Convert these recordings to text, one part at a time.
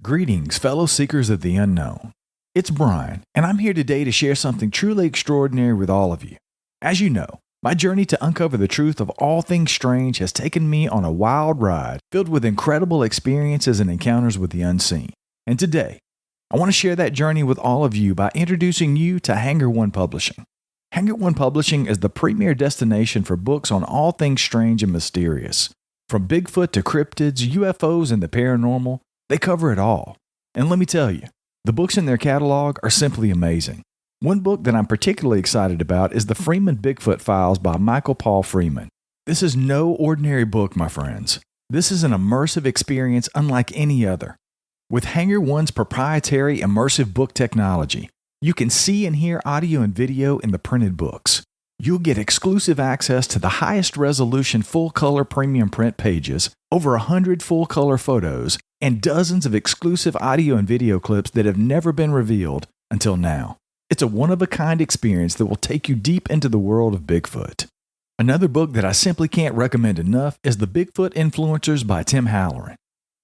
Greetings, fellow seekers of the unknown. It's Brian, and I'm here today to share something truly extraordinary with all of you. As you know, my journey to uncover the truth of all things strange has taken me on a wild ride filled with incredible experiences and encounters with the unseen. And today, I want to share that journey with all of you by introducing you to Hangar One Publishing. Hangar One Publishing is the premier destination for books on all things strange and mysterious. From Bigfoot to cryptids, UFOs, and the paranormal, they cover it all. And let me tell you, the books in their catalog are simply amazing. One book that I'm particularly excited about is the Freeman Bigfoot Files by Michael Paul Freeman. This is no ordinary book, my friends. This is an immersive experience unlike any other. With Hangar One's proprietary immersive book technology, you can see and hear audio and video in the printed books. You'll get exclusive access to the highest resolution full-color premium print pages, over 100 full-color photos, and dozens of exclusive audio and video clips that have never been revealed until now. It's a one-of-a-kind experience that will take you deep into the world of Bigfoot. Another book that I simply can't recommend enough is The Bigfoot Influencers by Tim Halloran.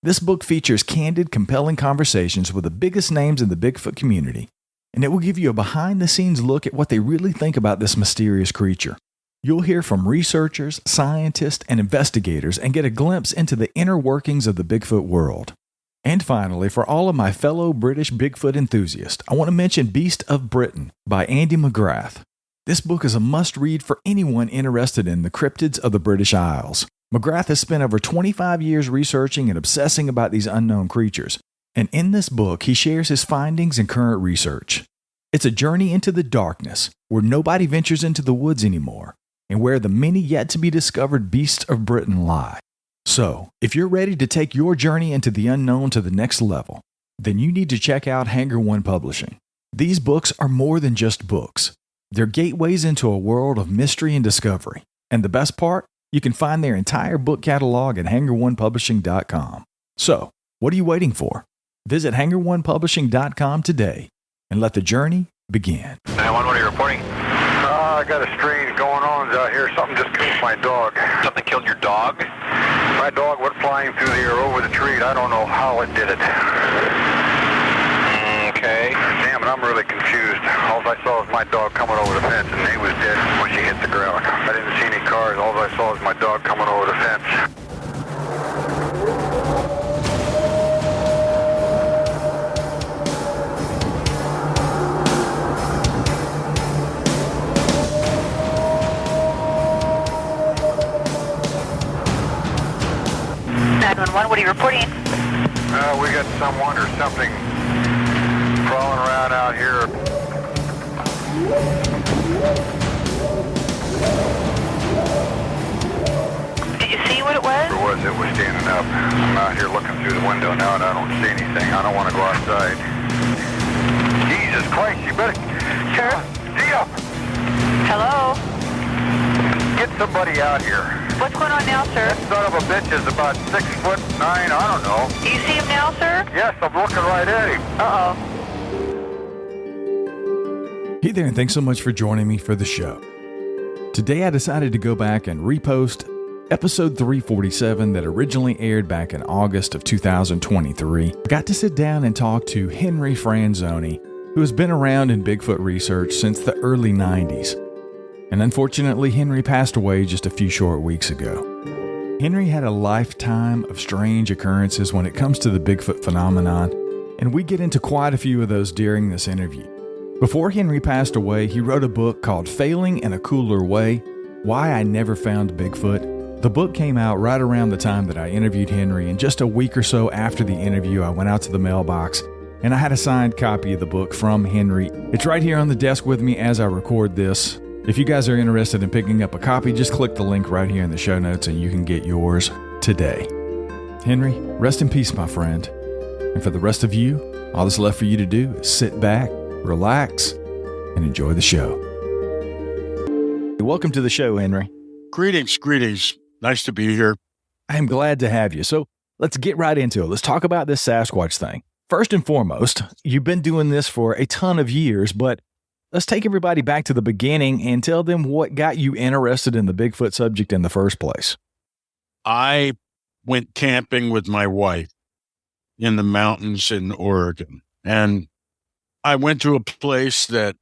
This book features candid, compelling conversations with the biggest names in the Bigfoot community, and it will give you a behind-the-scenes look at what they really think about this mysterious creature. You'll hear from researchers, scientists, and investigators and get a glimpse into the inner workings of the Bigfoot world. And finally, for all of my fellow British Bigfoot enthusiasts, I want to mention Beast of Britain by Andy McGrath. This book is a must-read for anyone interested in the cryptids of the British Isles. McGrath has spent over 25 years researching and obsessing about these unknown creatures, and in this book, he shares his findings and current research. It's a journey into the darkness, where nobody ventures into the woods anymore, and where the many yet-to-be-discovered beasts of Britain lie. So, if you're ready to take your journey into the unknown to the next level, then you need to check out Hangar One Publishing. These books are more than just books. They're gateways into a world of mystery and discovery. And the best part? You can find their entire book catalog at hangaronepublishing.com. So, what are you waiting for? Visit hangaronepublishing.com today and let the journey begin. 911, what are you reporting? I got a strange going on out here. Something just killed my dog. Something killed your dog? My dog went flying through the air over the tree. I don't know how it did it. Okay. Damn it, I'm really confused. All I saw was my dog coming over the fence, and he was dead when she hit the ground. I didn't see any cars. All I saw was my dog coming over the fence. What are you reporting? We got someone or something crawling around out here. Did you see what it was? It was standing up. I'm out here looking through the window now and I don't see anything. I don't want to go outside. Jesus Christ, you better... Sure. Dia! Hello? Get somebody out here. What's going on now, sir? That son of a bitch is about 6'9", I don't know. Do you see him now, sir? Yes, I'm looking right at him. Uh-oh. Hey there, and thanks so much for joining me for the show. Today I decided to go back and repost episode 347 that originally aired back in August of 2023. I got to sit down and talk to Henry Franzoni, who has been around in Bigfoot research since the early 90s. And unfortunately, Henry passed away just a few short weeks ago. Henry had a lifetime of strange occurrences when it comes to the Bigfoot phenomenon, and we get into quite a few of those during this interview. Before Henry passed away, he wrote a book called Failing in a Cooler Way: Why I Never Found Bigfoot. The book came out right around the time that I interviewed Henry, and just a week or so after the interview, I went out to the mailbox and I had a signed copy of the book from Henry. It's right here on the desk with me as I record this. If you guys are interested in picking up a copy, just click the link right here in the show notes and you can get yours today. Henry, rest in peace, my friend. And for the rest of you, all that's left for you to do is sit back, relax, and enjoy the show. Welcome to the show, Henry. Greetings. Nice to be here. I am glad to have you. So let's get right into it. Let's talk about this Sasquatch thing. First and foremost, you've been doing this for a ton of years, but let's take everybody back to the beginning and tell them what got you interested in the Bigfoot subject in the first place. I went camping with my wife in the mountains in Oregon. And I went to a place that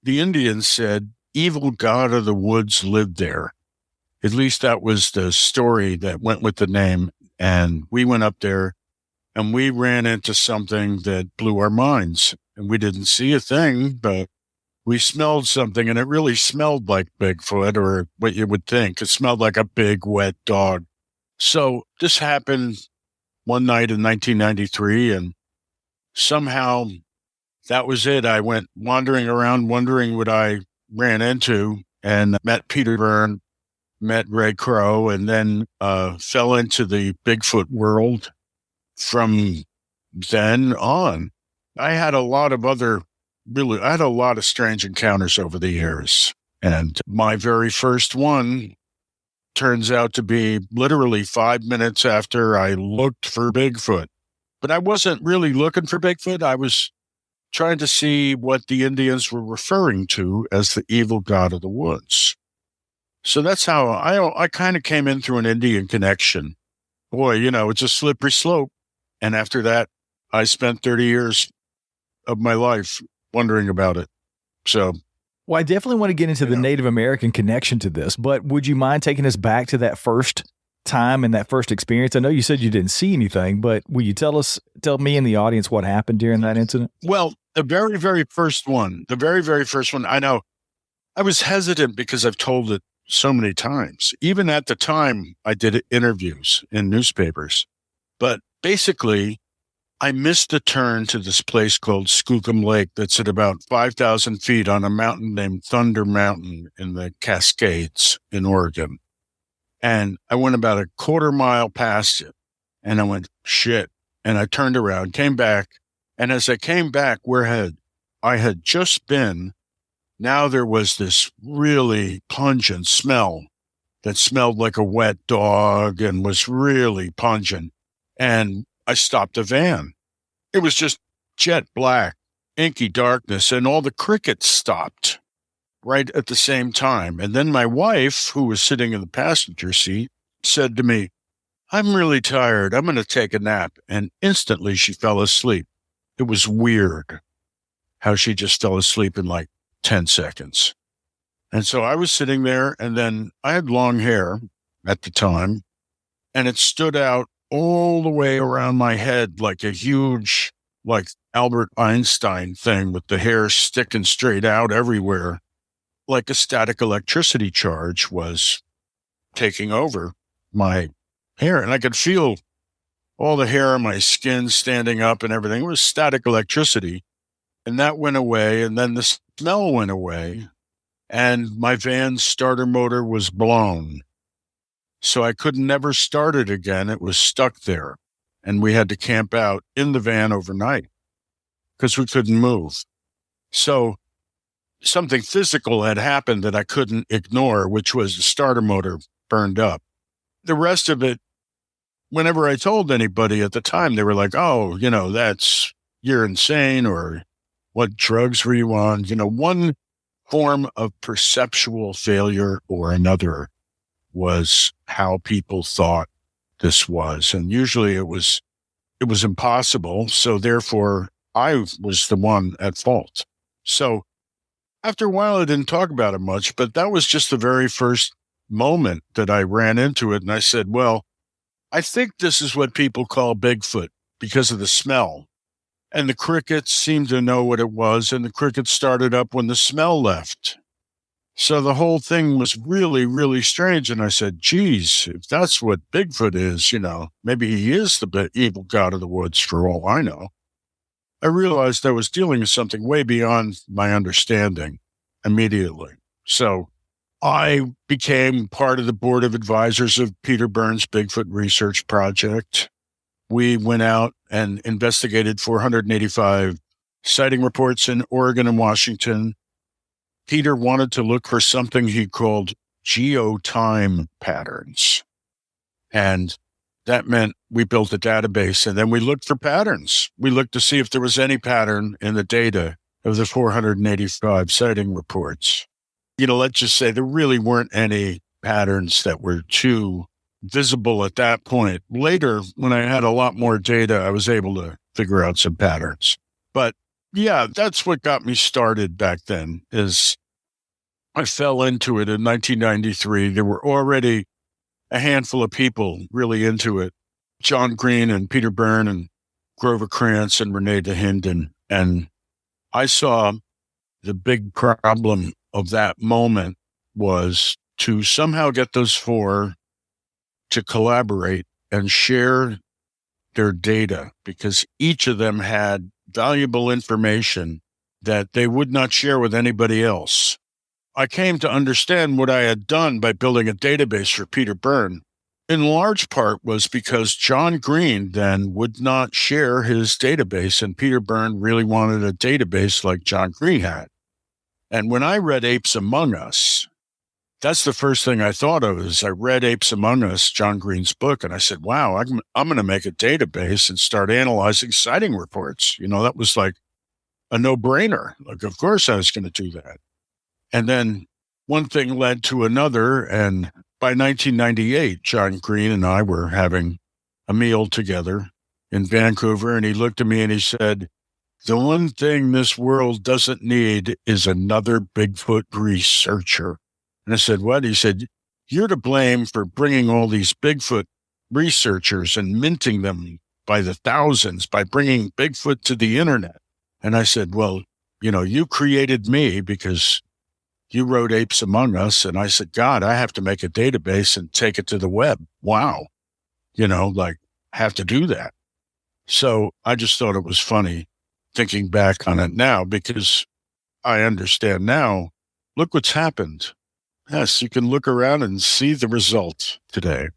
the Indians said evil god of the woods lived there. At least that was the story that went with the name. And we went up there and we ran into something that blew our minds. And we didn't see a thing, but we smelled something, and it really smelled like Bigfoot, or what you would think. It smelled like a big, wet dog. So this happened one night in 1993, and somehow that was it. I went wandering around, wondering what I ran into, and met Peter Byrne, met Ray Crow, and then fell into the Bigfoot world from then on. I had a lot of strange encounters over the years. And my very first one turns out to be literally 5 minutes after I looked for Bigfoot. But I wasn't really looking for Bigfoot. I was trying to see what the Indians were referring to as the evil god of the woods. So that's how I kind of came in through an Indian connection. Boy, it's a slippery slope. And after that, I spent 30 years of my life wondering about it. So, well, I definitely want to get into the Native American connection to this, but would you mind taking us back to that first time and that first experience? I know you said you didn't see anything, but will you tell me and the audience what happened during that incident? Well, the very, very first one, I know I was hesitant because I've told it so many times. Even at the time, I did interviews in newspapers. But basically, I missed a turn to this place called Skookum Lake that's at about 5,000 feet on a mountain named Thunder Mountain in the Cascades in Oregon. And I went about a quarter mile past it, and I went, shit. And I turned around, came back, and as I came back where I had just been, now there was this really pungent smell that smelled like a wet dog and was really pungent. And I stopped the van. It was just jet black, inky darkness, and all the crickets stopped right at the same time. And then my wife, who was sitting in the passenger seat, said to me, I'm really tired. I'm going to take a nap. And instantly she fell asleep. It was weird how she just fell asleep in like 10 seconds. And so I was sitting there, and then I had long hair at the time, and it stood out all the way around my head like a huge, like Albert Einstein thing with the hair sticking straight out everywhere, like a static electricity charge was taking over my hair. And I could feel all the hair on my skin standing up and everything. It was static electricity. And that went away. And then the smell went away. And my van's starter motor was blown. So I could never start it again. It was stuck there. And we had to camp out in the van overnight because we couldn't move. So something physical had happened that I couldn't ignore, which was the starter motor burned up. The rest of it, whenever I told anybody at the time, they were like, oh, you're insane, or what drugs were you on? One form of perceptual failure or another was how people thought this was. And usually it was impossible. So therefore I was the one at fault. So after a while, I didn't talk about it much, but that was just the very first moment that I ran into it. And I said, well, I think this is what people call Bigfoot because of the smell. And the crickets seemed to know what it was. And the crickets started up when the smell left. So the whole thing was really, really strange. And I said, geez, if that's what Bigfoot is, maybe he is the evil god of the woods for all I know. I realized I was dealing with something way beyond my understanding immediately. So I became part of the board of advisors of Peter Byrne's Bigfoot Research Project. We went out and investigated 485 sighting reports in Oregon and Washington. Peter wanted to look for something he called geotime patterns. And that meant we built a database, and then we looked for patterns. We looked to see if there was any pattern in the data of the 485 sighting reports. Let's just say there really weren't any patterns that were too visible at that point. Later, when I had a lot more data, I was able to figure out some patterns. But yeah, that's what got me started back then, is I fell into it in 1993. There were already a handful of people really into it. John Green and Peter Byrne and Grover Krantz and Renee DeHinden. And I saw the big problem of that moment was to somehow get those four to collaborate and share their data, because each of them had valuable information that they would not share with anybody else. I came to understand what I had done by building a database for Peter Byrne, in large part was because John Green then would not share his database, and Peter Byrne really wanted a database like John Green had. And when I read Apes Among Us, that's the first thing I thought of. Is I read Apes Among Us, John Green's book, and I said, wow, I'm going to make a database and start analyzing sighting reports. That was like a no-brainer. Like, of course I was going to do that. And then one thing led to another, and by 1998, John Green and I were having a meal together in Vancouver, and he looked at me and he said, the one thing this world doesn't need is another Bigfoot researcher. And I said, what? He said, you're to blame for bringing all these Bigfoot researchers and minting them by the thousands by bringing Bigfoot to the internet. And I said, well, you created me because you wrote Apes Among Us. And I said, God, I have to make a database and take it to the web. Wow. Have to do that. So I just thought it was funny thinking back on it now, because I understand now, look what's happened. Yes, you can look around and see the result today.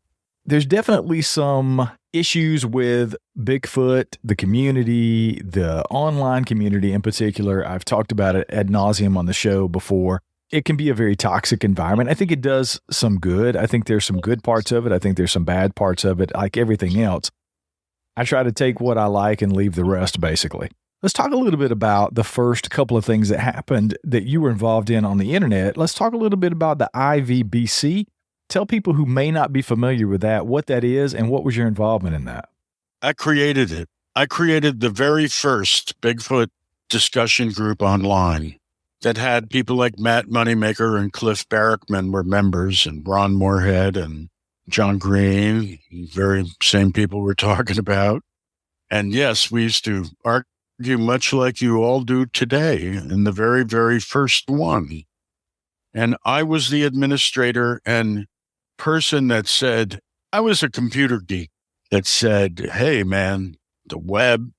There's definitely some issues with Bigfoot, the community, the online community in particular. I've talked about it ad nauseum on the show before. It can be a very toxic environment. I think it does some good. I think there's some good parts of it. I think there's some bad parts of it, like everything else. I try to take what I like and leave the rest, basically. Let's talk a little bit about the first couple of things that happened that you were involved in on the internet. Let's talk a little bit about the IVBC. Tell people who may not be familiar with that, what that is, and what was your involvement in that? I created it. I created the very first Bigfoot discussion group online that had people like Matt Moneymaker and Cliff Barrickman were members, and Ron Moorhead and John Green, very same people we're talking about. And yes, we used to argue much like you all do today in the very, very first one. And I was the administrator and person that said, I was a computer geek that said, hey, man, the web,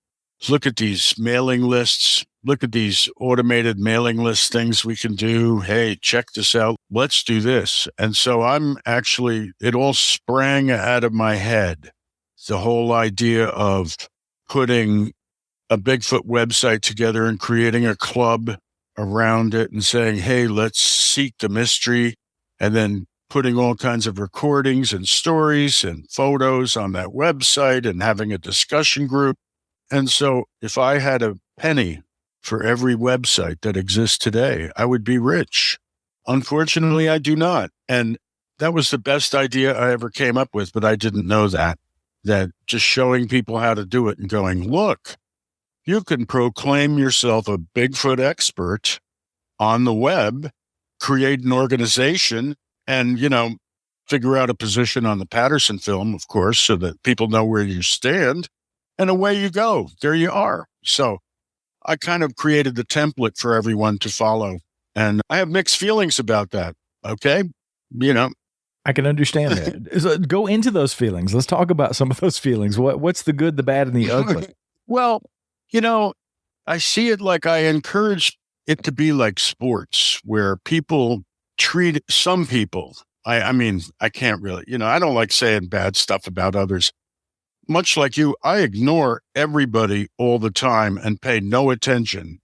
look at these mailing lists, look at these automated mailing list things we can do. Hey, check this out. Let's do this. And so it all sprang out of my head. The whole idea of putting a Bigfoot website together and creating a club around it and saying, hey, let's seek the mystery, and then putting all kinds of recordings and stories and photos on that website and having a discussion group. And so if I had a penny for every website that exists today, I would be rich. Unfortunately, I do not. And that was the best idea I ever came up with, but I didn't know that just showing people how to do it and going, look, you can proclaim yourself a Bigfoot expert on the web, create an organization, and, figure out a position on the Patterson film, of course, so that people know where you stand, and away you go. There you are. So I kind of created the template for everyone to follow, and I have mixed feelings about that. Okay. I can understand that. So go into those feelings. Let's talk about some of those feelings. What's the good, the bad, and the ugly? Well, I see it like I encourage it to be like sports, where people treat some people. I mean, I can't really, I don't like saying bad stuff about others. Much like you, I ignore everybody all the time and pay no attention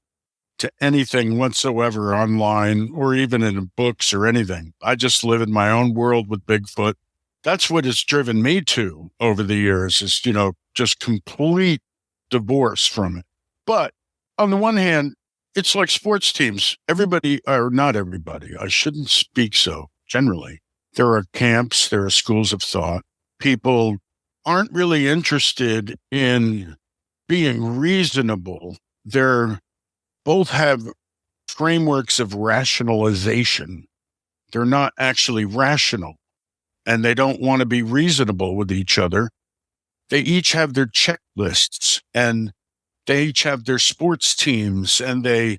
to anything whatsoever online or even in books or anything. I just live in my own world with Bigfoot. That's what it's driven me to over the years is, just complete divorce from it. But on the one hand, it's like sports teams. Everybody, or not everybody, I shouldn't speak so generally. There are camps, there are schools of thought. people aren't really interested in being reasonable. They're both have frameworks of rationalization. They're not actually rational, and they don't want to be reasonable with each other. They each have their checklists, and they each have their sports teams, and they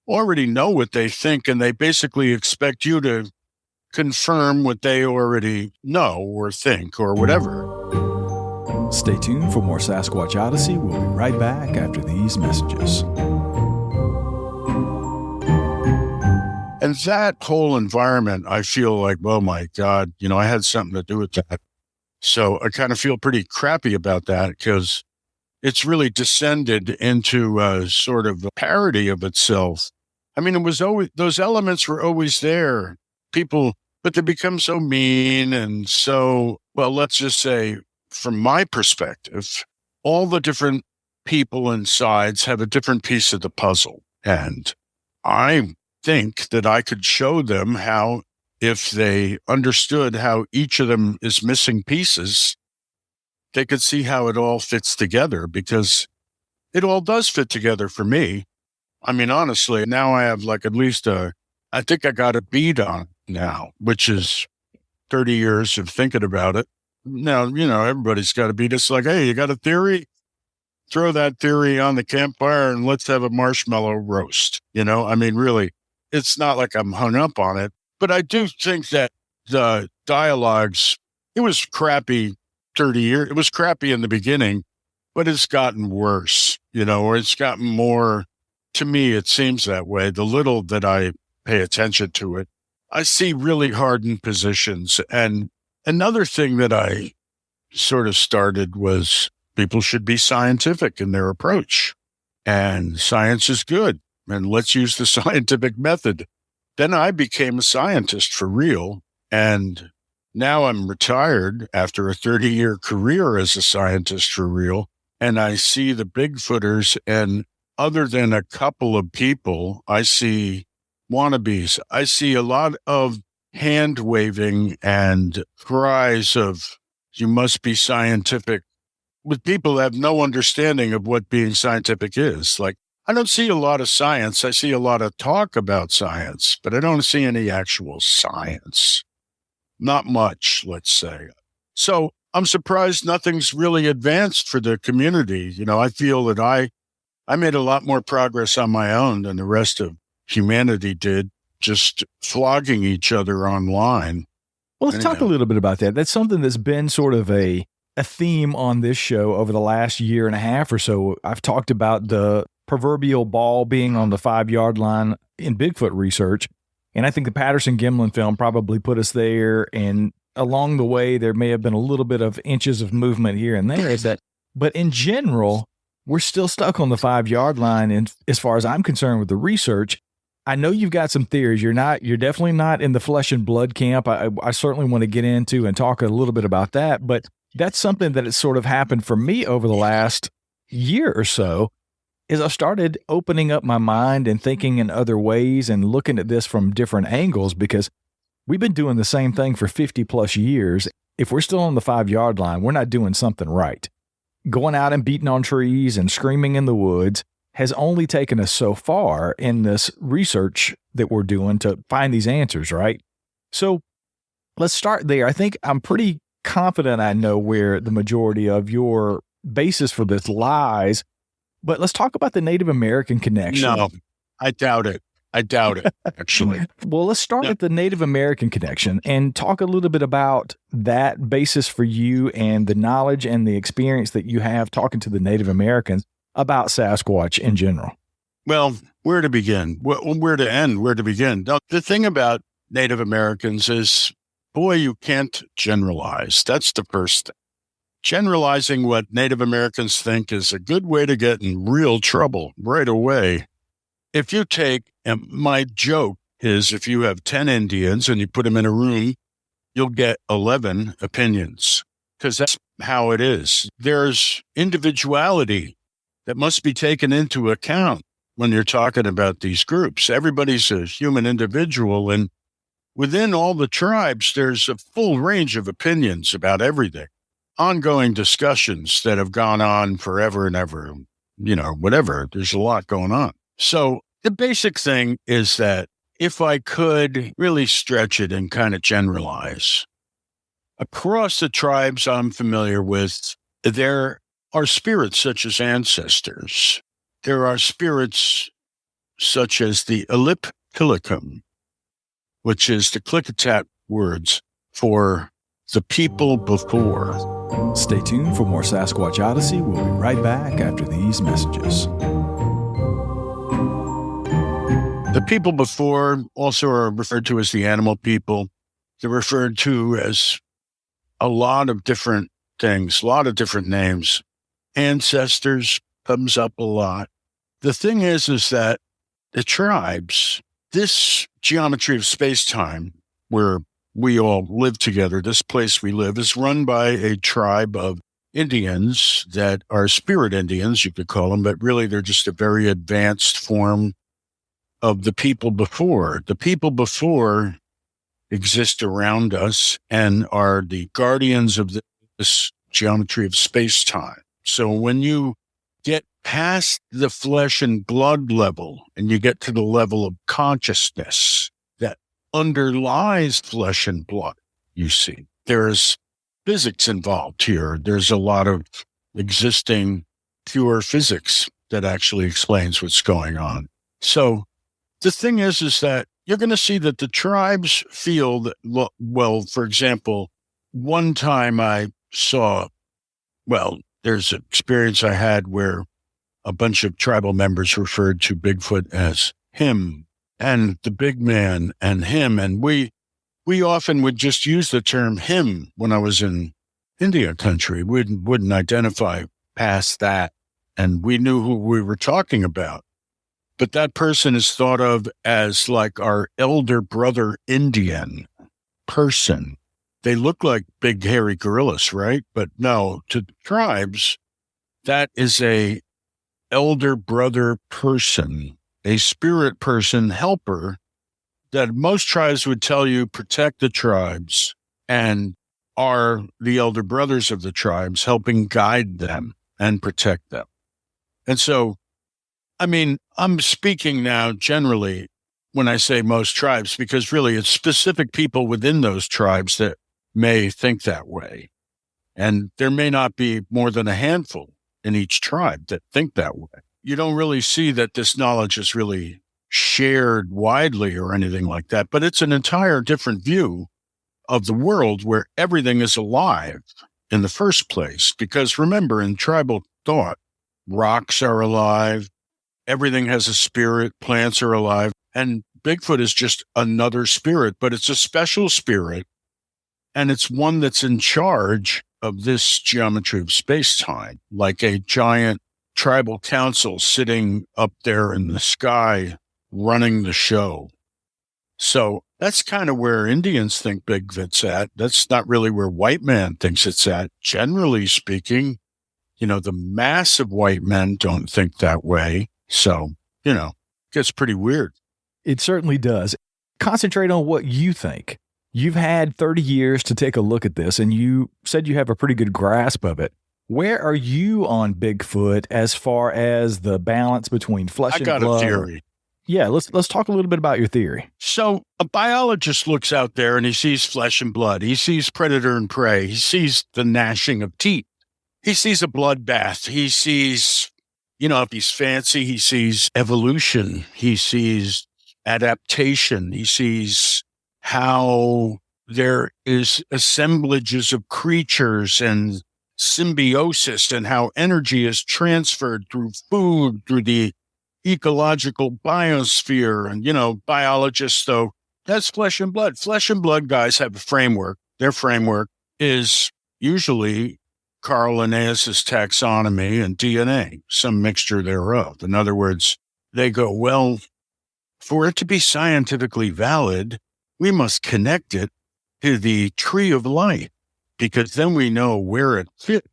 already know what they think, and they basically expect you to confirm what they already know or think or whatever. Stay tuned for more Sasquatch Odyssey. We'll be right back after these messages. And that whole environment, I feel like, oh my God, I had something to do with that. So I kind of feel pretty crappy about that because it's really descended into a sort of a parody of itself. I mean, it was always, those elements were always there. People, but they become so mean and so, well, let's just say, from my perspective, all the different people and sides have a different piece of the puzzle. And I think that I could show them how, if they understood how each of them is missing pieces, they could see how it all fits together, because it all does fit together for me. I mean, honestly, now I have like at least I think I got a beat on it now, which is 30 years of thinking about it. Now, everybody's got to be just like, hey, you got a theory? Throw that theory on the campfire and let's have a marshmallow roast. I mean, really, it's not like I'm hung up on it, but I do think that the dialogues, it was crappy 30 years. It was crappy in the beginning, but it's gotten worse, or it's gotten more, to me, it seems that way. The little that I pay attention to it, I see really hardened positions. And another thing that I sort of started was people should be scientific in their approach, and science is good, and let's use the scientific method. Then I became a scientist for real, and now I'm retired after a 30-year career as a scientist for real, and I see the Bigfooters, and other than a couple of people, I see wannabes. I see a lot of hand-waving and cries of, you must be scientific, with people that have no understanding of what being scientific is. Like, I don't see a lot of science. I see a lot of talk about science, but I don't see any actual science. Not much, let's say. So I'm surprised nothing's really advanced for the community. I feel that I made a lot more progress on my own than the rest of humanity did, just flogging each other online. Well, let's talk a little bit about that. That's something that's been sort of a theme on this show over the last year and a half or so. I've talked about the proverbial ball being on the 5-yard line in Bigfoot research. And I think the Patterson-Gimlin film probably put us there. And along the way, there may have been a little bit of inches of movement here and there. But in general, we're still stuck on the 5-yard line. And as far as I'm concerned with the research, I know you've got some theories. You're definitely not in the flesh and blood camp. I certainly want to get into and talk a little bit about that. But that's something that has sort of happened for me over the last year or so, is I've started opening up my mind and thinking in other ways and looking at this from different angles, because we've been doing the same thing for 50 plus years. If we're still on the 5-yard line, we're not doing something right. Going out and beating on trees and screaming in the woods has only taken us so far in this research that we're doing to find these answers, right? So let's start there. I think I'm pretty confident I know where the majority of your basis for this lies, but let's talk about the Native American connection. No, I doubt it. Actually. Well, let's start with the Native American connection and talk a little bit about that basis for you and the knowledge and the experience that you have talking to the Native Americans about Sasquatch in general. Well, where to begin? Where to end? Where to begin? Now, the thing about Native Americans is, boy, you can't generalize. That's the first thing. Generalizing what Native Americans think is a good way to get in real trouble right away. If you take, and my joke is, if you have 10 Indians and you put them in a room, you'll get 11 opinions, because that's how it is. There's individuality that must be taken into account when you're talking about these groups. Everybody's a human individual, and within all the tribes, there's a full range of opinions about everything. ongoing discussions that have gone on forever and ever, whatever. There's a lot going on. So the basic thing is that if I could really stretch it and kind of generalize, across the tribes I'm familiar with, there are spirits such as ancestors. There are spirits such as the Alip-Pilicum, which is the Klickitat words for the people before. Stay tuned for more Sasquatch Odyssey. We'll be right back after these messages. The people before also are referred to as the animal people. They're referred to as a lot of different things, a lot of different names. Ancestors comes up a lot. The thing is that the tribes, this geometry of space-time where we all live together, this place we live, is run by a tribe of Indians that are spirit Indians, you could call them, but really they're just a very advanced form of the people before. The people before exist around us and are the guardians of this geometry of space-time. So when you get past the flesh and blood level and you get to the level of consciousness that underlies flesh and blood, you see, there's physics involved here. There's a lot of existing pure physics that actually explains what's going on. So the thing is that you're going to see that the tribes feel that, well, for example, one time I saw, there's an experience I had where a bunch of tribal members referred to Bigfoot as him and the big man and him. And we often would just use the term him when I was in India country. We wouldn't identify past that. And we knew who we were talking about. But that person is thought of as like our elder brother Indian person. They look like big hairy gorillas, right? But no, to the tribes, that is a elder brother person, a spirit person, helper, that most tribes would tell you protect the tribes and are the elder brothers of the tribes, helping guide them and protect them. And so, I'm speaking now generally when I say most tribes, because really it's specific people within those tribes that may think that way. And there may not be more than a handful in each tribe that think that way. You don't really see that this knowledge is really shared widely or anything like that, but it's an entire different view of the world where everything is alive in the first place. Because remember, in tribal thought, rocks are alive, everything has a spirit, plants are alive, and Bigfoot is just another spirit, but it's a special spirit, and it's one that's in charge of this geometry of space-time, like a giant tribal council sitting up there in the sky running the show. So that's kind of where Indians think Bigfoot's at. That's not really where white man thinks it's at. Generally speaking, the massive white men don't think that way. So, it gets pretty weird. It certainly does. Concentrate on what you think. You've had 30 years to take a look at this, and you said you have a pretty good grasp of it. Where are you on Bigfoot as far as the balance between flesh and blood? I got a theory. Yeah, let's talk a little bit about your theory. So a biologist looks out there and he sees flesh and blood. He sees predator and prey. He sees the gnashing of teeth. He sees a bloodbath. He sees, if he's fancy, he sees evolution. He sees adaptation. He sees how there is assemblages of creatures and symbiosis and how energy is transferred through food, through the ecological biosphere. And, biologists, though, that's flesh and blood. Flesh and blood guys have a framework. Their framework is usually Carl Linnaeus' taxonomy and DNA, some mixture thereof. In other words, they go, well, for it to be scientifically valid, we must connect it to the tree of life, because then we know where it fit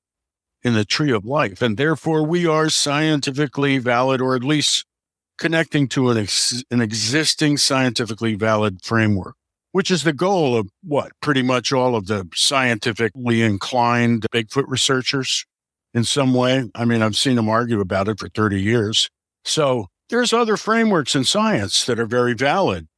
in the tree of life. And therefore, we are scientifically valid, or at least connecting to an existing scientifically valid framework. which is the goal of pretty much all of the scientifically inclined Bigfoot researchers in some way. I mean, I've seen them argue about it for 30 years. So there's other frameworks in science that are very valid.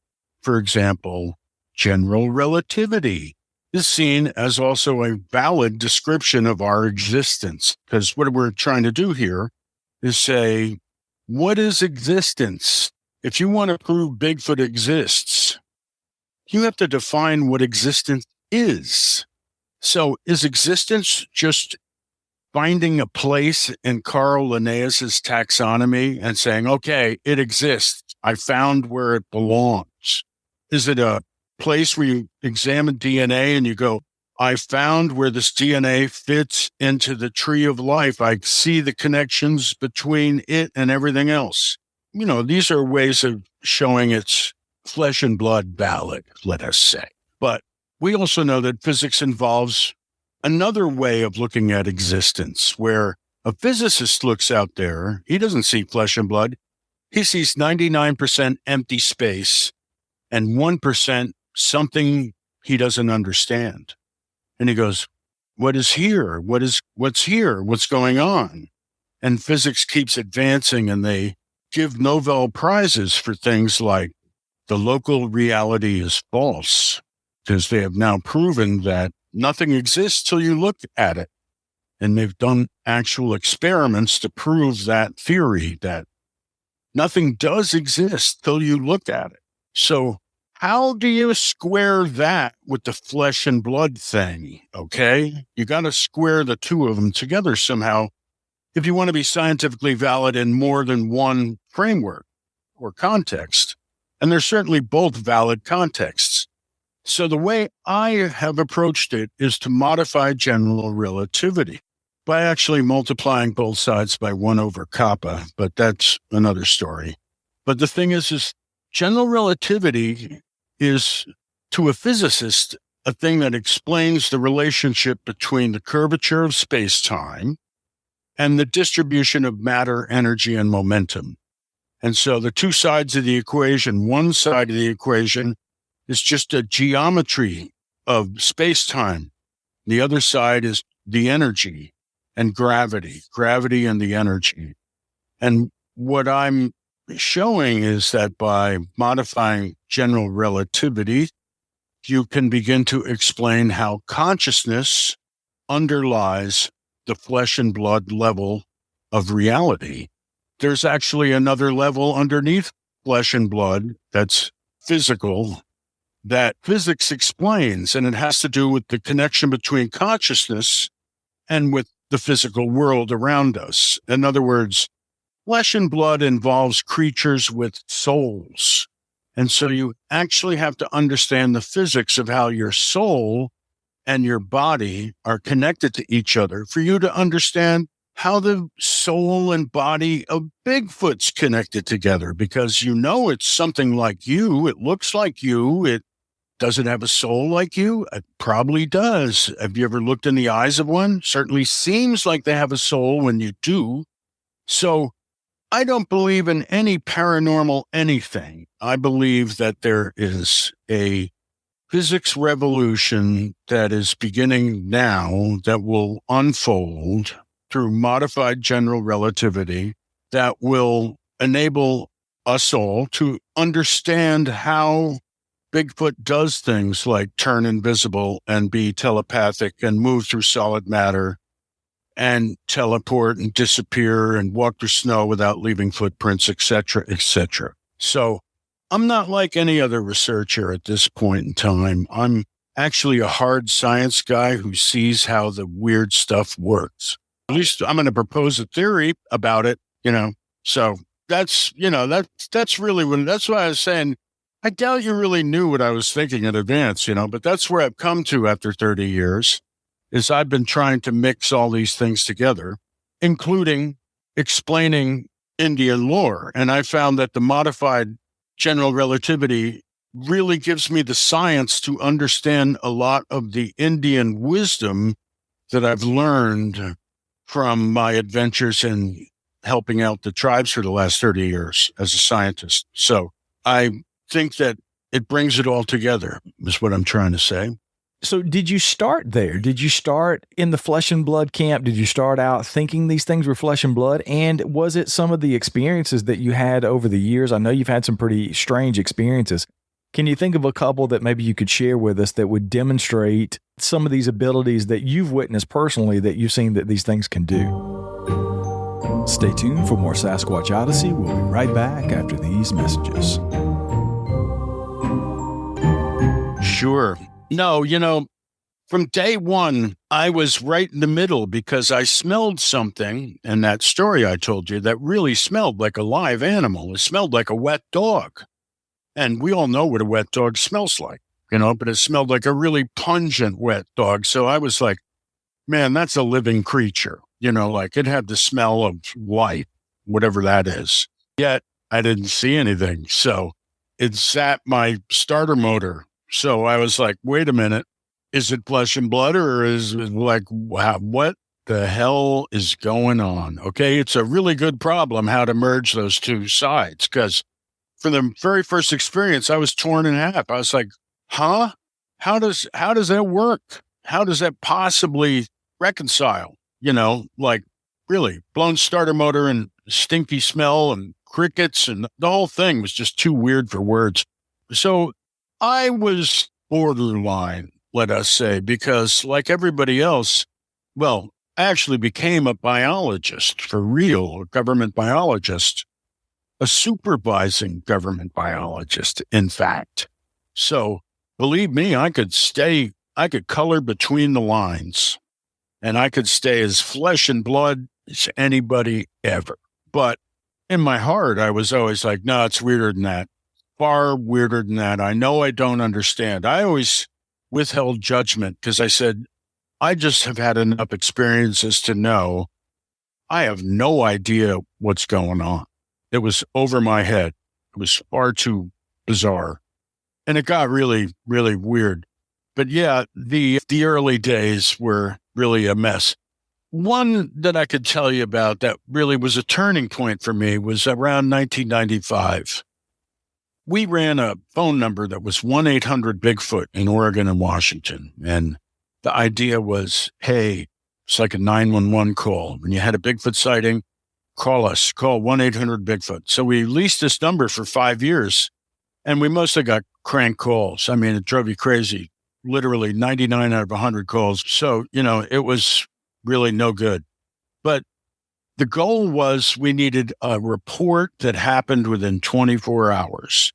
For example, general relativity is seen as also a valid description of our existence, because what we're trying to do here is say, what is existence? If you want to prove Bigfoot exists, you have to define what existence is. So is existence just finding a place in Carl Linnaeus's taxonomy and saying, okay, it exists. I found where it belongs. Is it a place where you examine DNA and you go, I found where this DNA fits into the tree of life. I see the connections between it and everything else. You know, these are ways of showing its flesh and blood valid, let us say. But we also know that physics involves another way of looking at existence, where a physicist looks out there, he doesn't see flesh and blood. He sees 99% empty space and 1% something he doesn't understand. And he goes, what is here? What's here? What's going on? And physics keeps advancing, and they give Nobel Prizes for things like the local reality is false, because they have now proven that nothing exists till you look at it. And they've done actual experiments to prove that theory, that nothing does exist till you look at it. So how do you square that with the flesh and blood thing? Okay. You got to square the two of them together somehow if you want to be scientifically valid in more than one framework or context. And they're certainly both valid contexts. So the way I have approached it is to modify general relativity by actually multiplying both sides by 1/kappa, but that's another story. But the thing is general relativity is, to a physicist, a thing that explains the relationship between the curvature of space-time and the distribution of matter, energy, and momentum. And so the two sides of the equation, one side of the equation is just a geometry of space-time. The other side is the energy and gravity and the energy. And what I'm showing is that by modifying general relativity, you can begin to explain how consciousness underlies the flesh and blood level of reality. There's actually another level underneath flesh and blood that's physical, that physics explains, and it has to do with the connection between consciousness and with the physical world around us. In other words, flesh and blood involves creatures with souls. And so you actually have to understand the physics of how your soul and your body are connected to each other for you to understand how the soul and body of Bigfoot's connected together, because you know it's something like you. It looks like you. Does it have a soul like you? It probably does. Have you ever looked in the eyes of one? Certainly seems like they have a soul when you do. So I don't believe in any paranormal anything. I believe that there is a physics revolution that is beginning now that will unfold through modified general relativity that will enable us all to understand how Bigfoot does things like turn invisible and be telepathic and move through solid matter and teleport and disappear and walk through snow without leaving footprints, etc., etc. So I'm not like any other researcher at this point in time. I'm actually a hard science guy who sees how the weird stuff works. At least I'm going to propose a theory about it, So that's really that's why I was saying, I doubt you really knew what I was thinking in advance, but that's where I've come to after 30 years, is I've been trying to mix all these things together, including explaining Indian lore. And I found that the modified general relativity really gives me the science to understand a lot of the Indian wisdom that I've learned from my adventures in helping out the tribes for the last 30 years as a scientist. So I think that it brings it all together, is what I'm trying to say. So did you start there? Did you start in the flesh and blood camp? Did you start out thinking these things were flesh and blood? And was it some of the experiences that you had over the years? I know you've had some pretty strange experiences. Can you think of a couple that maybe you could share with us that would demonstrate some of these abilities that you've witnessed personally that you've seen that these things can do? Stay tuned for more Sasquatch Odyssey. We'll be right back after these messages. Sure. No, from day one, I was right in the middle because I smelled something in that story I told you that really smelled like a live animal. It smelled like a wet dog. And we all know what a wet dog smells like, but it smelled like a really pungent wet dog. So I was like, man, that's a living creature. Like it had the smell of life, whatever that is. Yet I didn't see anything. So it zapped my starter motor. So I was like, wait a minute, is it flesh and blood or is it like, wow, what the hell is going on? Okay, it's a really good problem how to merge those two sides, because for the very first experience, I was torn in half. I was like, huh? How does that work? How does that possibly reconcile? Like really blown starter motor and stinky smell and crickets, and the whole thing was just too weird for words. So I was borderline, let us say, because like everybody else, I actually became a biologist for real, a government biologist, a supervising government biologist, in fact. So believe me, I could color between the lines, and I could stay as flesh and blood as anybody ever. But in my heart, I was always like, no, it's weirder than that. Far weirder than that. I know I don't understand. I always withheld judgment because I said, I just have had enough experiences to know I have no idea what's going on. It was over my head. It was far too bizarre. And it got really, really weird. But yeah, the early days were really a mess. One that I could tell you about that really was a turning point for me was around 1995. We ran a phone number that was 1-800-BIGFOOT in Oregon and Washington. And the idea was, hey, it's like a 911 call. When you had a Bigfoot sighting, call us, call 1-800-BIGFOOT. So we leased this number for 5 years, and we mostly got crank calls. I mean, it drove you crazy, literally 99 out of 100 calls. So, it was really no good. But the goal was we needed a report that happened within 24 hours.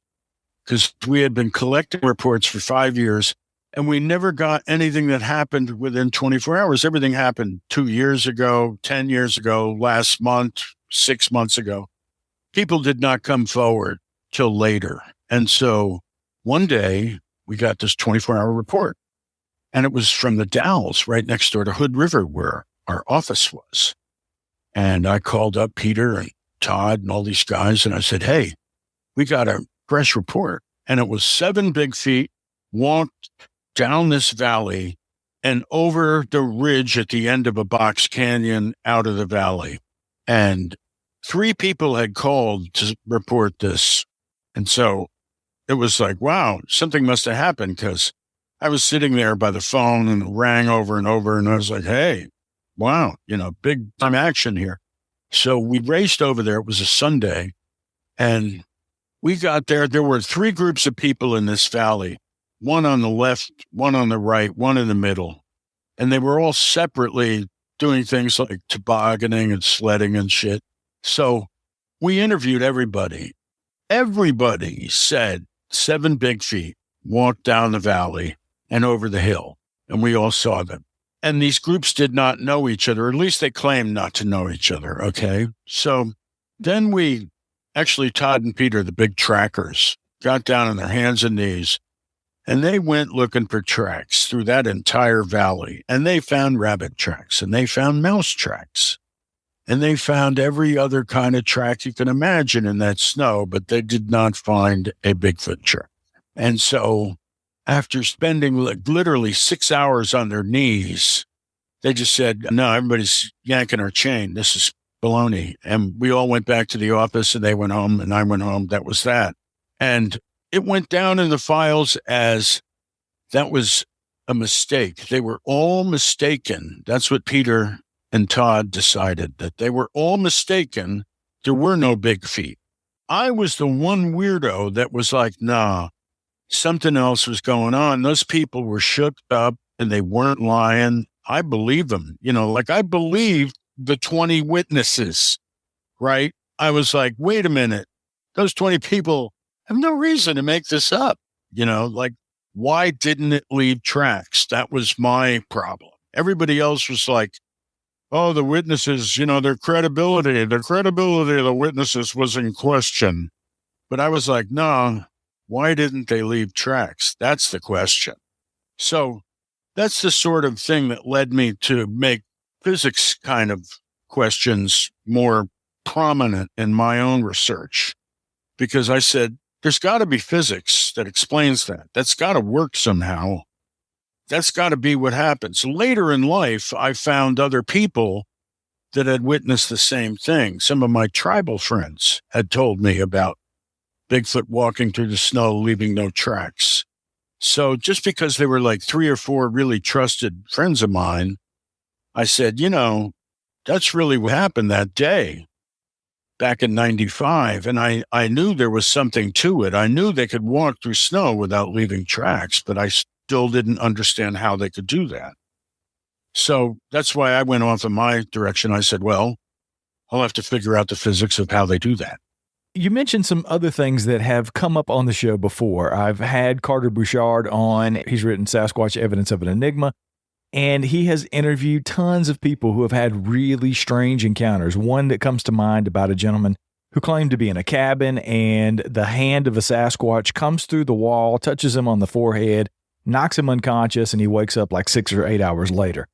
Because we had been collecting reports for 5 years, and we never got anything that happened within 24 hours. Everything happened 2 years ago, 10 years ago, last month, 6 months ago. People did not come forward till later. And so one day we got this 24-hour report, and it was from the Dalles right next door to Hood River where our office was. And I called up Peter and Todd and all these guys, and I said, hey, we got a fresh report. And it was 7 big feet walked down this valley and over the ridge at the end of a box canyon out of the valley. And 3 people had called to report this. And so it was like, wow, something must have happened, because I was sitting there by the phone and it rang over and over. And I was like, hey, wow, big time action here. So we raced over there. It was a Sunday. And we got there. There were 3 groups of people in this valley, one on the left, one on the right, one in the middle. And they were all separately doing things like tobogganing and sledding and shit. So we interviewed everybody. Everybody said 7 big feet walked down the valley and over the hill, and we all saw them. And these groups did not know each other, or at least they claimed not to know each other, okay? So then actually, Todd and Peter, the big trackers, got down on their hands and knees, and they went looking for tracks through that entire valley. And they found rabbit tracks, and they found mouse tracks, and they found every other kind of track you can imagine in that snow, but they did not find a Bigfoot track. And so after spending literally 6 hours on their knees, they just said, no, everybody's yanking our chain. This is baloney. And we all went back to the office, and they went home and I went home. That was that. And it went down in the files as that was a mistake. They were all mistaken. That's what Peter and Todd decided, that they were all mistaken. There were no big feet. I was the one weirdo that was like, nah, something else was going on. Those people were shook up and they weren't lying. I believe them. Like I believed the 20 witnesses, right? I was like, wait a minute. Those 20 people have no reason to make this up. Like, why didn't it leave tracks? That was my problem. Everybody else was like, oh, the witnesses, their credibility of the witnesses was in question. But I was like, no, why didn't they leave tracks? That's the question. So that's the sort of thing that led me to make physics kind of questions more prominent in my own research. Because I said, there's got to be physics that explains that. That's got to work somehow. That's got to be what happens. Later in life, I found other people that had witnessed the same thing. Some of my tribal friends had told me about Bigfoot walking through the snow, leaving no tracks. So just because they were like 3 or 4 really trusted friends of mine, I said, that's really what happened that day back in 95. And I knew there was something to it. I knew they could walk through snow without leaving tracks, but I still didn't understand how they could do that. So that's why I went off in my direction. I said, well, I'll have to figure out the physics of how they do that. You mentioned some other things that have come up on the show before. I've had Carter Bouchard on. He's written Sasquatch Evidence of an Enigma, and he has interviewed tons of people who have had really strange encounters. One that comes to mind about a gentleman who claimed to be in a cabin, and the hand of a Sasquatch comes through the wall, touches him on the forehead, knocks him unconscious, and he wakes up like 6 or 8 hours later.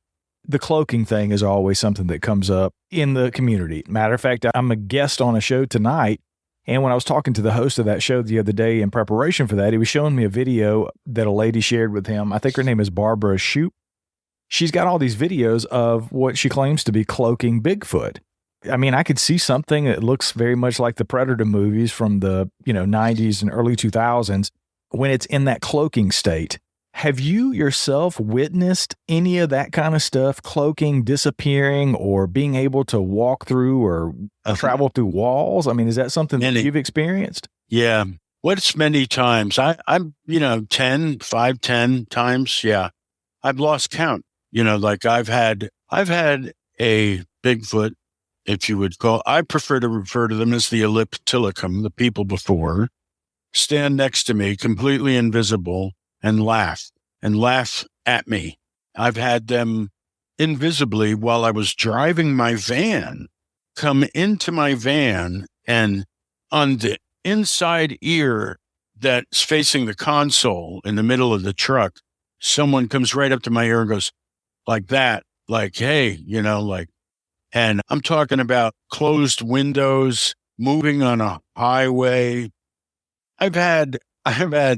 The cloaking thing is always something that comes up in the community. Matter of fact, I'm a guest on a show tonight, and when I was talking to the host of that show the other day in preparation for that, he was showing me a video that a lady shared with him. I think her name is Barbara Shoup. She's got all these videos of what she claims to be cloaking Bigfoot. I mean, I could see something that looks very much like the Predator movies from the 90s and early 2000s when it's in that cloaking state. Have you yourself witnessed any of that kind of stuff, cloaking, disappearing, or being able to walk through or travel through walls? I mean, is that something that you've experienced? Yeah. What's many times? I'm 10 times. Yeah. I've lost count. Like I've had a Bigfoot, if you would call, I prefer to refer to them as the elliptilicum, the people before, stand next to me, completely invisible, and laugh at me. I've had them invisibly while I was driving my van, come into my van, and on the inside ear that's facing the console in the middle of the truck, someone comes right up to my ear and goes like that, like, hey, and I'm talking about closed windows, moving on a highway. I've had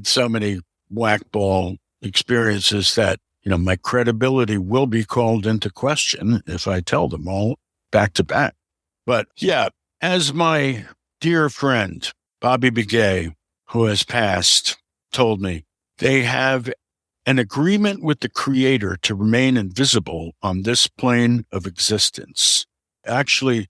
so many whack-ball experiences that, my credibility will be called into question if I tell them all back to back. But yeah, as my dear friend, Bobby Begay, who has passed, told me, they have an agreement with the Creator to remain invisible on this plane of existence. Actually,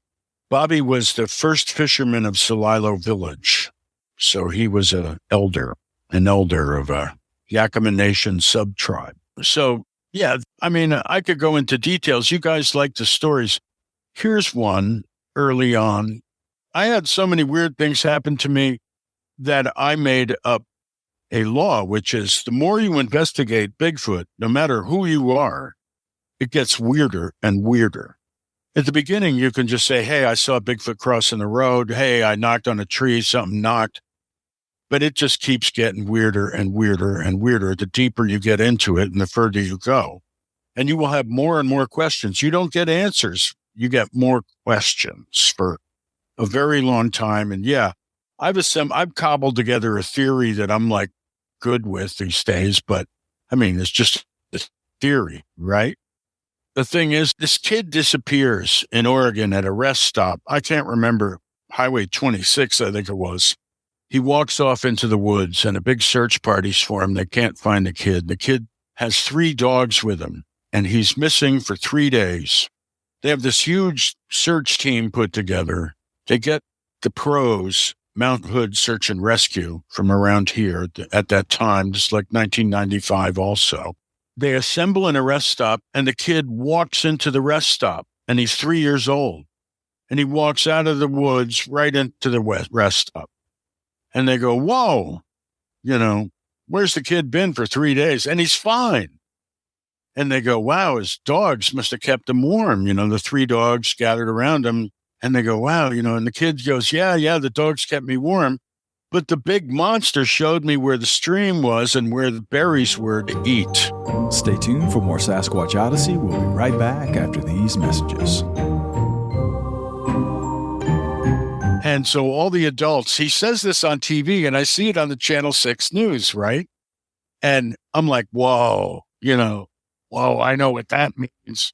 Bobby was the first fisherman of Celilo Village. So he was an elder of a Yakima Nation sub-tribe. So, yeah, I mean, I could go into details. You guys like the stories. Here's one early on. I had so many weird things happen to me that I made up a law, which is the more you investigate Bigfoot, no matter who you are, it gets weirder and weirder. At the beginning, you can just say, hey, I saw Bigfoot crossing the road. Hey, I knocked on a tree, something knocked. But it just keeps getting weirder and weirder and weirder the deeper you get into it and the further you go. And you will have more and more questions. You don't get answers. You get more questions for a very long time. And yeah, I've cobbled together a theory that I'm like good with these days, but I mean, it's just a theory, right? The thing is, this kid disappears in Oregon at a rest stop. I can't remember, Highway 26, I think it was. he walks off into the woods and a big search party's for him. They can't find the kid. The kid has 3 dogs with him and he's missing for 3 days. They have this huge search team put together. They get the pros, Mount Hood Search and Rescue from around here at that time, just like 1995 also. They assemble an arrest stop and the kid walks into the rest stop and he's 3 years old. And he walks out of the woods right into the rest stop. And they go, whoa, where's the kid been for 3 days? And he's fine. And they go, wow, his dogs must have kept him warm. The 3 dogs gathered around him. And they go, wow, and the kid goes, yeah, the dogs kept me warm. But the big monster showed me where the stream was and where the berries were to eat. Stay tuned for more Sasquatch Odyssey. We'll be right back after these messages. And so all the adults, he says this on TV, and I see it on the Channel 6 News, right? And I'm like, whoa, I know what that means.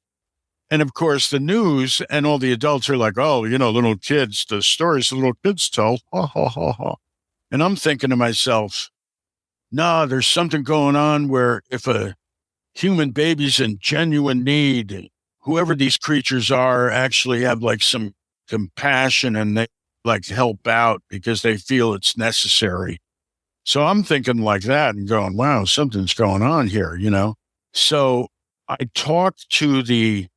And of course, the news and all the adults are like, oh, little kids, the stories the little kids tell. Ha, ha, ha, ha. And I'm thinking to myself, no, there's something going on where if a human baby's in genuine need, whoever these creatures are actually have like some compassion and they like help out because they feel it's necessary. So I'm thinking like that and going, wow, something's going on here, So I talked to the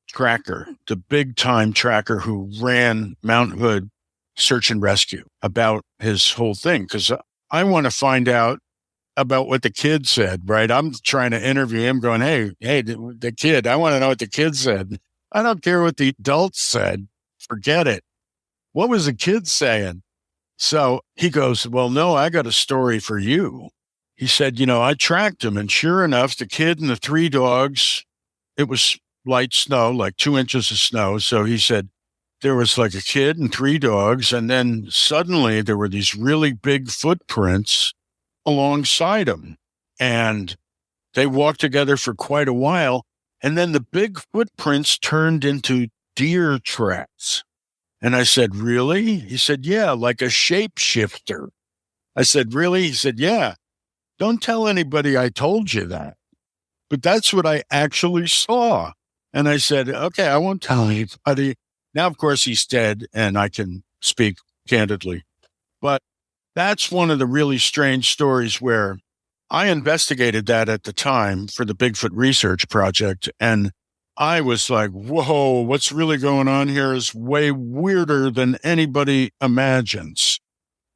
tracker, the big time tracker who ran Mount Hood Search and Rescue about his whole thing. Cause I want to find out about what the kid said, right? I'm trying to interview him going, hey, the kid, I want to know what the kid said. I don't care what the adults said. Forget it. What was the kid saying? So he goes, well, no, I got a story for you. He said, I tracked him and sure enough, the kid and the 3 dogs, it was light snow, like 2 inches of snow. So he said there was like a kid and 3 dogs. And then suddenly there were these really big footprints alongside him. And they walked together for quite a while. And then the big footprints turned into deer tracks. And I said, really? He said, yeah, like a shapeshifter. I said, really? He said, yeah. Don't tell anybody I told you that. But that's what I actually saw. And I said, okay, I won't tell anybody. Now, of course, he's dead and I can speak candidly. But that's one of the really strange stories where I investigated that at the time for the Bigfoot Research Project. And I was like, whoa, what's really going on here is way weirder than anybody imagines.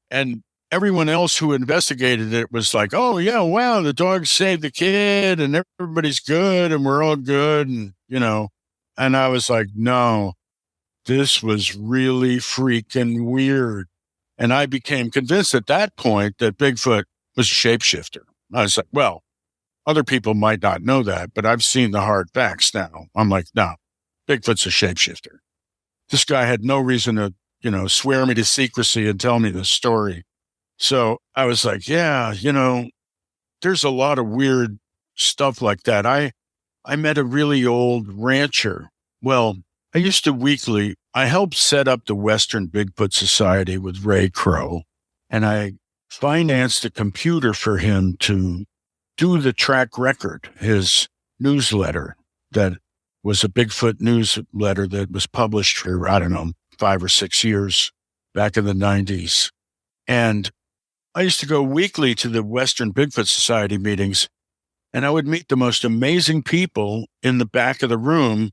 And everyone else who investigated it was like, oh, yeah, wow, the dog saved the kid and everybody's good and we're all good. And, and I was like, no, this was really freaking weird. And I became convinced at that point that Bigfoot was a shapeshifter. I was like, well, other people might not know that, but I've seen the hard facts now. I'm like, no, Bigfoot's a shapeshifter. This guy had no reason to, swear me to secrecy and tell me the story. So I was like, yeah, there's a lot of weird stuff like that. I met a really old rancher. Well, I used to I helped set up the Western Bigfoot Society with Ray Crow, and I financed a computer for him to do the track record, his newsletter that was a Bigfoot newsletter that was published for, 5 or 6 years back in the 90s. And I used to go weekly to the Western Bigfoot Society meetings, and I would meet the most amazing people in the back of the room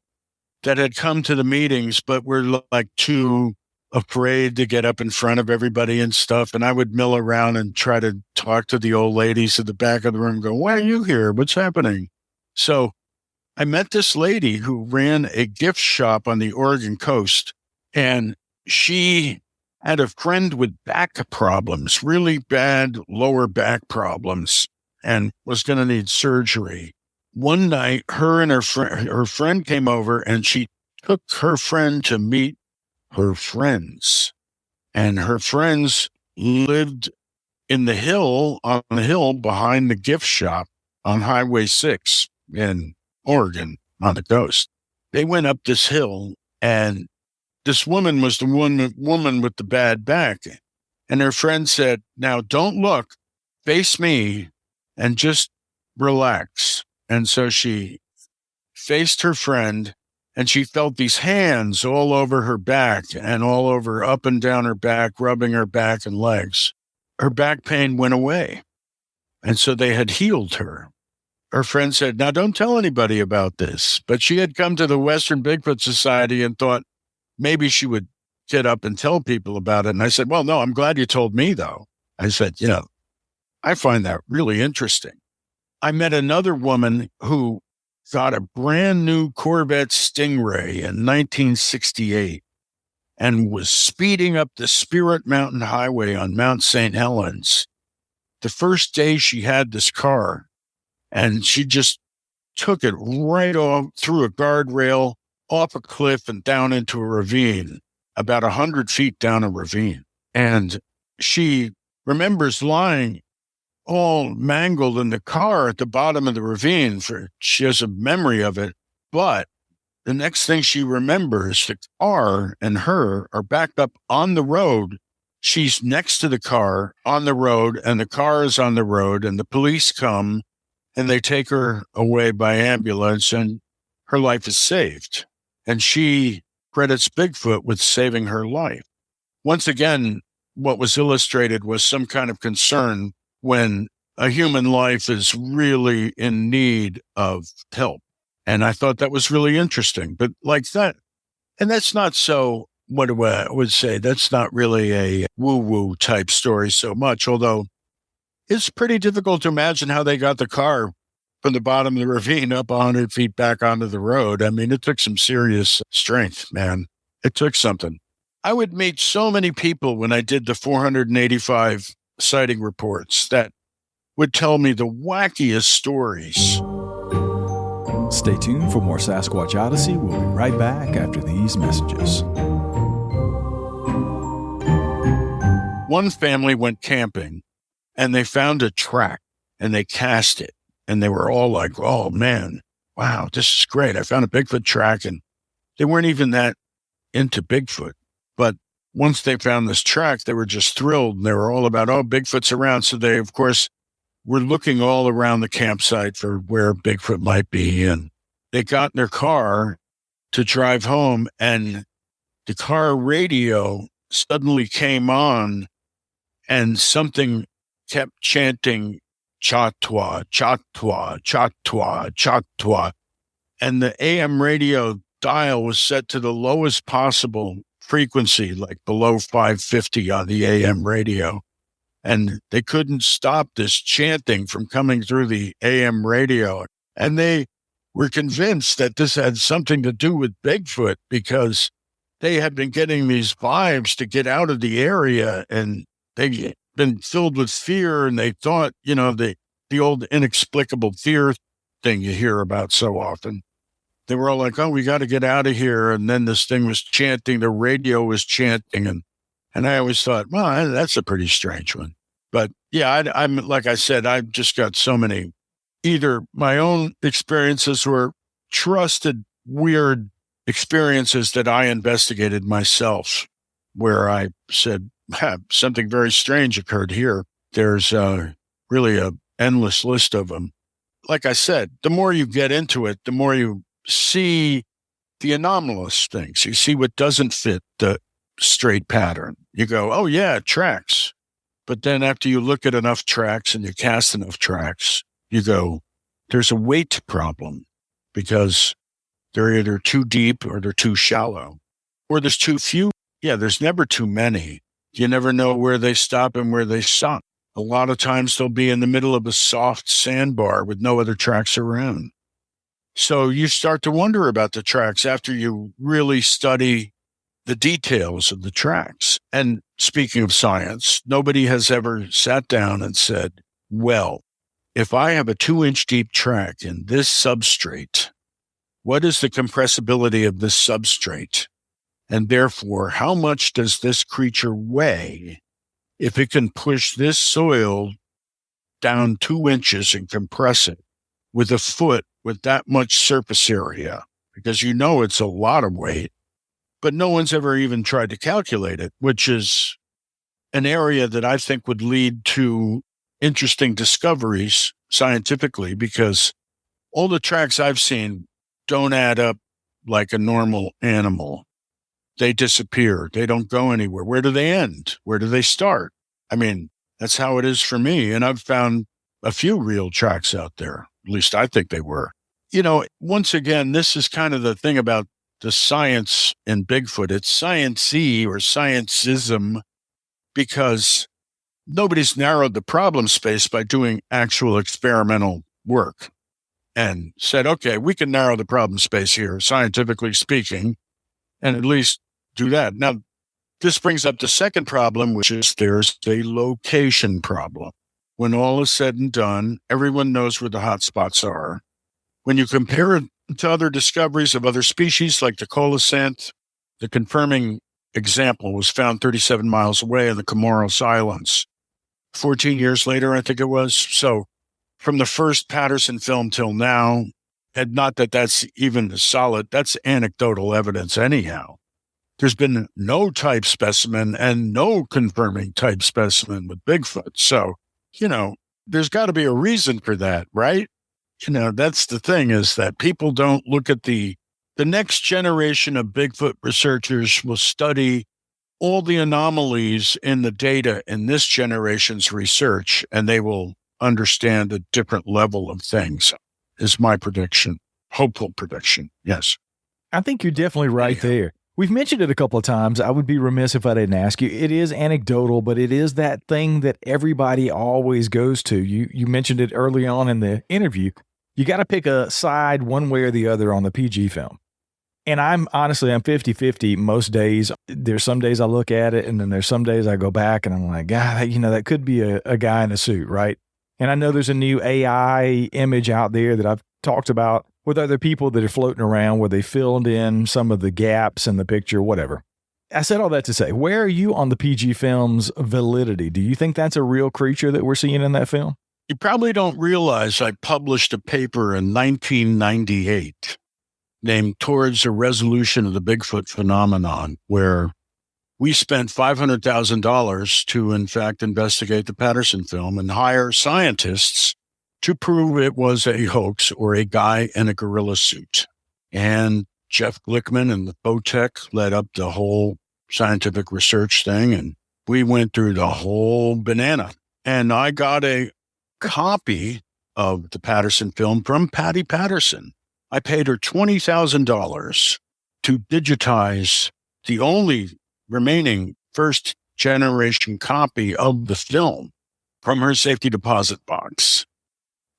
that had come to the meetings, but were like too afraid to get up in front of everybody and stuff. And I would mill around and try to talk to the old ladies at the back of the room, go, why are you here? What's happening? So I met this lady who ran a gift shop on the Oregon coast, and she had a friend with back problems, really bad lower back problems, and was going to need surgery. One night, her and her friend came over, and she took her friend to meet her friends. And her friends lived on the hill behind the gift shop on Highway 6 in Oregon on the coast. They went up this hill, and this woman was the woman with the bad back. And her friend said, now don't look, face me and just relax. And so she faced her friend and she felt these hands all over her back and all over up and down her back, rubbing her back and legs. Her back pain went away. And so they had healed her. Her friend said, now don't tell anybody about this. But she had come to the Western Bigfoot Society and thought maybe she would get up and tell people about it. And I said, well, no, I'm glad you told me, though. I said, I find that really interesting. I met another woman who got a brand new Corvette Stingray in 1968 and was speeding up the Spirit Mountain Highway on Mount St. Helens. The first day she had this car, and she just took it right off through a guardrail, off a cliff, and down into a ravine, about 100 feet down a ravine. And she remembers lying all mangled in the car at the bottom of the ravine. She has a memory of it. But the next thing she remembers, the car and her are backed up on the road. She's next to the car on the road, and the car is on the road, and the police come, and they take her away by ambulance, and her life is saved. And she credits Bigfoot with saving her life. Once again, what was illustrated was some kind of concern when a human life is really in need of help. And I thought that was really interesting. But like that, and that's not so, what do I would say, that's not really a woo-woo type story so much, although it's pretty difficult to imagine how they got the car from the bottom of the ravine up 100 feet back onto the road. I mean, it took some serious strength, man. It took something. I would meet so many people when I did the 485 sighting reports that would tell me the wackiest stories. Stay tuned for more Sasquatch Odyssey. We'll be right back after these messages. One family went camping and they found a track and they cast it. And they were all like, oh, man, wow, this is great. I found a Bigfoot track. And they weren't even that into Bigfoot. But once they found this track, they were just thrilled. And they were all about, oh, Bigfoot's around. So they, of course, were looking all around the campsite for where Bigfoot might be. And they got in their car to drive home. And the car radio suddenly came on and something kept chanting, Chatwa, Chatwa, Chatwa, Chatwa. And the AM radio dial was set to the lowest possible frequency, like below 550 on the AM radio. And they couldn't stop this chanting from coming through the AM radio. And they were convinced that this had something to do with Bigfoot because they had been getting these vibes to get out of the area, and they'd been filled with fear, and they thought, the old inexplicable fear thing you hear about so often. They were all like, oh, we got to get out of here. And then this thing was chanting, the radio was chanting. And I always thought, well, that's a pretty strange one. But yeah, I'm like I said, I've just got so many, either my own experiences or trusted weird experiences that I investigated myself, where I said, something very strange occurred here. There's really a endless list of them. Like I said, the more you get into it, the more you see the anomalous things. You see what doesn't fit the straight pattern. You go, oh yeah, it tracks. But then after you look at enough tracks and you cast enough tracks, you go, there's a weight problem because they're either too deep or they're too shallow, or there's too few. Yeah, there's never too many. You never know where they stop and where they sunk. A lot of times they'll be in the middle of a soft sandbar with no other tracks around. So you start to wonder about the tracks after you really study the details of the tracks. And speaking of science, nobody has ever sat down and said, well, if I have a 2-inch deep track in this substrate, what is the compressibility of this substrate? And therefore, how much does this creature weigh if it can push this soil down 2 inches and compress it with a foot with that much surface area? Because it's a lot of weight, but no one's ever even tried to calculate it, which is an area that I think would lead to interesting discoveries scientifically, because all the tracks I've seen don't add up like a normal animal. They disappear. They don't go anywhere. Where do they end? Where do they start? I mean, that's how it is for me. And I've found a few real tracks out there. At least I think they were. Once again, this is kind of the thing about the science in Bigfoot. It's science-y or sciencism because nobody's narrowed the problem space by doing actual experimental work and said, okay, we can narrow the problem space here, scientifically speaking, and at least do that. Now, this brings up the second problem, which is there's a location problem. When all is said and done, everyone knows where the hot spots are. When you compare it to other discoveries of other species like the coelacanth, the confirming example was found 37 miles away in the Comoros Islands. 14 years later, I think it was. So from the first Patterson film till now, and not that that's even solid, that's anecdotal evidence anyhow. There's been no type specimen and no confirming type specimen with Bigfoot. So, there's got to be a reason for that, right? That's the thing, is that people don't look at the next generation of Bigfoot researchers will study all the anomalies in the data in this generation's research, and they will understand a different level of things, is my prediction. Hopeful prediction. Yes. I think you're definitely right there. We've mentioned it a couple of times. I would be remiss if I didn't ask you. It is anecdotal, but it is that thing that everybody always goes to. You mentioned it early on in the interview. You got to pick a side one way or the other on the PG film. And I'm 50-50 most days. There's some days I look at it, and then there's some days I go back and I'm like, God, that could be a guy in a suit, right? And I know there's a new AI image out there that I've talked about with other people that are floating around where they filled in some of the gaps in the picture, whatever. I said all that to say, where are you on the PG film's validity? Do you think that's a real creature that we're seeing in that film? You probably don't realize I published a paper in 1998 named Towards a Resolution of the Bigfoot Phenomenon, where we spent $500,000 to, in fact, investigate the Patterson film and hire scientists to prove it was a hoax or a guy in a gorilla suit. And Jeff Glickman and the Botech led up the whole scientific research thing, and we went through the whole banana. And I got a copy of the Patterson film from Patty Patterson. I paid her $20,000 to digitize the only remaining first generation copy of the film from her safety deposit box.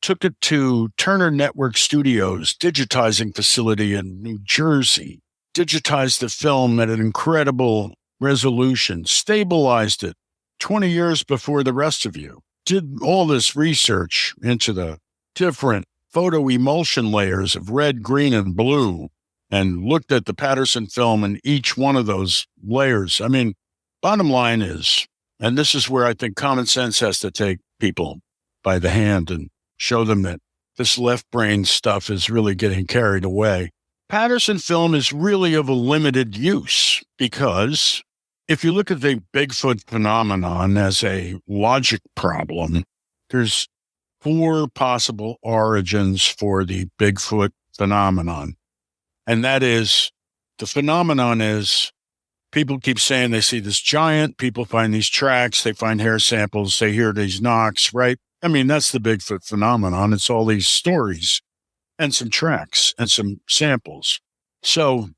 Took it to Turner Network Studios digitizing facility in New Jersey, digitized the film at an incredible resolution, stabilized it 20 years before the rest of you, did all this research into the different photo emulsion layers of red, green, and blue, and looked at the Patterson film in each one of those layers. I mean, bottom line is, and this is where I think common sense has to take people by the hand and show them that this left brain stuff is really getting carried away. Patterson film is really of a limited use because if you look at the Bigfoot phenomenon as a logic problem, there's 4 possible origins for the Bigfoot phenomenon. And that is, the phenomenon is people keep saying they see this giant, people find these tracks, they find hair samples, they hear these knocks, right? I mean, that's the Bigfoot phenomenon. It's all these stories and some tracks and some samples. So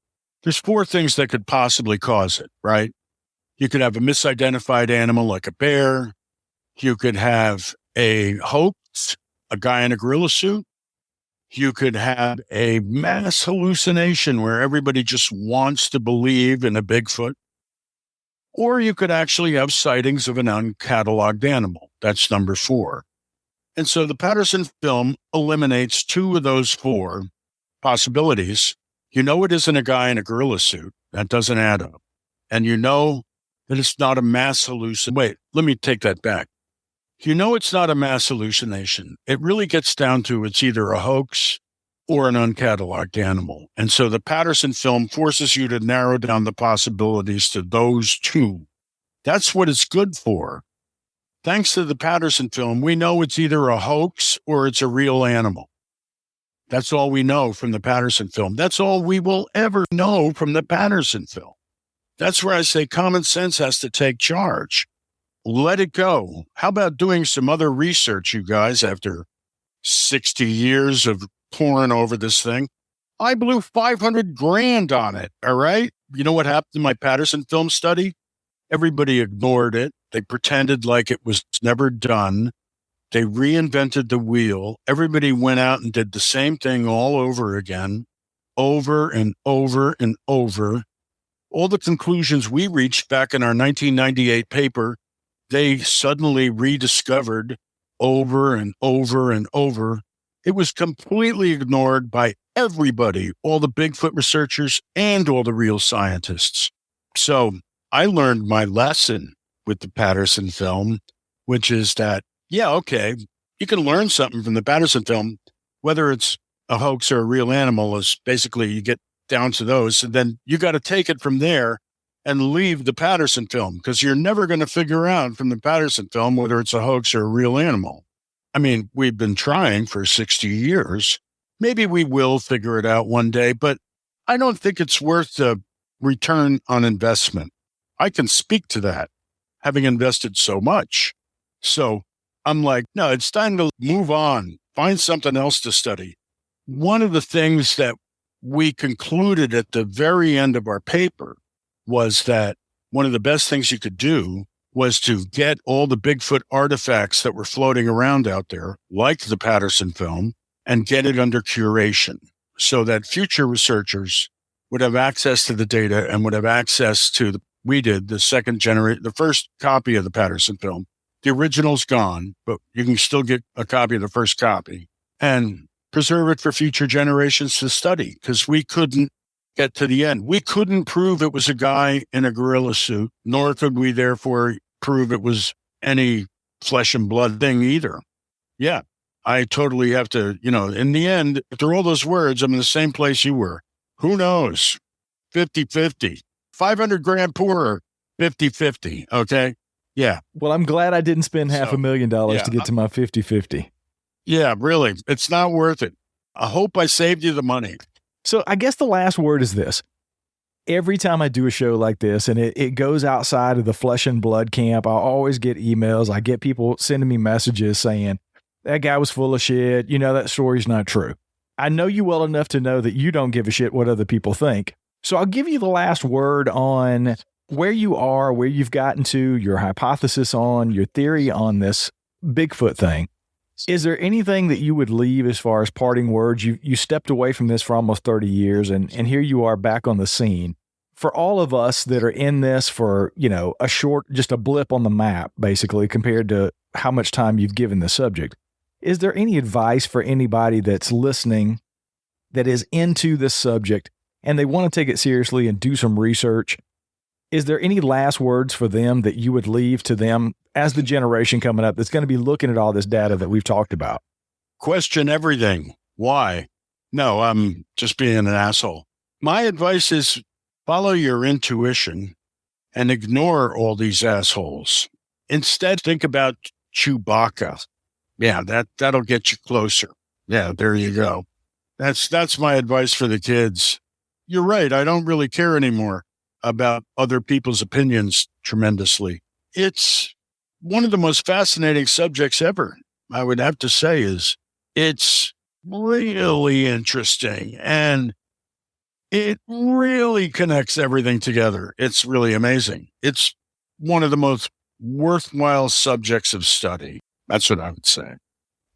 there's 4 things that could possibly cause it, right? You could have a misidentified animal like a bear. You could have a hoax, a guy in a gorilla suit. You could have a mass hallucination where everybody just wants to believe in a Bigfoot. Or you could actually have sightings of an uncatalogued animal. That's number 4. And so the Patterson film eliminates 2 of those 4 possibilities. You know it isn't a guy in a gorilla suit. That doesn't add up. And you know that it's not a mass hallucination. Wait, let me take that back. You know it's not a mass hallucination. It really gets down to it's either a hoax or an uncatalogued animal. And so the Patterson film forces you to narrow down the possibilities to those 2 That's what it's good for. Thanks to the Patterson film, we know it's either a hoax or it's a real animal. That's all we know from the Patterson film. That's all we will ever know from the Patterson film. That's where I say common sense has to take charge. Let it go. How about doing some other research, you guys, after 60 years of poring over this thing? I blew $500,000 on it, all right? You know what happened in my Patterson film study? Everybody ignored it. They pretended like it was never done. They reinvented the wheel. Everybody went out and did the same thing all over again, over and over and over. All the conclusions we reached back in our 1998 paper, they suddenly rediscovered over and over and over. It was completely ignored by everybody, all the Bigfoot researchers and all the real scientists. So I learned my lesson with the Patterson film, which is that, yeah, okay, you can learn something from the Patterson film, whether it's a hoax or a real animal is basically you get down to those. And then you got to take it from there and leave the Patterson film because you're never going to figure out from the Patterson film whether it's a hoax or a real animal. I mean, we've been trying for 60 years. Maybe we will figure it out one day, but I don't think it's worth the return on investment. I can speak to that, having invested so much. So I'm like, no, it's time to move on, find something else to study. One of the things that we concluded at the very end of our paper was that one of the best things you could do was to get all the Bigfoot artifacts that were floating around out there, like the Patterson film, and get it under curation so that future researchers would have access to the data and would have access to the first copy of the Patterson film. The original's gone, but you can still get a copy of the first copy and preserve it for future generations to study because we couldn't get to the end. We couldn't prove it was a guy in a gorilla suit, nor could we therefore prove it was any flesh and blood thing either. Yeah, I totally have to, in the end, after all those words, I'm in the same place you were. Who knows? 50-50. 500,000 poorer, 50-50. Okay. Yeah. Well, I'm glad I didn't spend $500,000 to get to my 50-50. Yeah, really. It's not worth it. I hope I saved you the money. So I guess the last word is this. Every time I do a show like this and it goes outside of the flesh and blood camp, I always get emails. I get people sending me messages saying, that guy was full of shit. That story's not true. I know you well enough to know that you don't give a shit what other people think. So I'll give you the last word on where you are, where you've gotten to, your hypothesis on, your theory on this Bigfoot thing. Is there anything that you would leave as far as parting words? You stepped away from this for almost 30 years, and here you are back on the scene. For all of us that are in this for, just a blip on the map, basically, compared to how much time you've given the subject, is there any advice for anybody that's listening that is into this subject and they want to take it seriously and do some research? Is there any last words for them that you would leave to them as the generation coming up that's going to be looking at all this data that we've talked about? Question everything. Why? No, I'm just being an asshole. My advice is follow your intuition and ignore all these assholes. Instead, think about Chewbacca. Yeah, that'll get you closer. Yeah, there you go. That's my advice for the kids. You're right. I don't really care anymore about other people's opinions tremendously. It's one of the most fascinating subjects ever, I would have to say. It's really interesting and it really connects everything together. It's really amazing. It's one of the most worthwhile subjects of study. That's what I would say.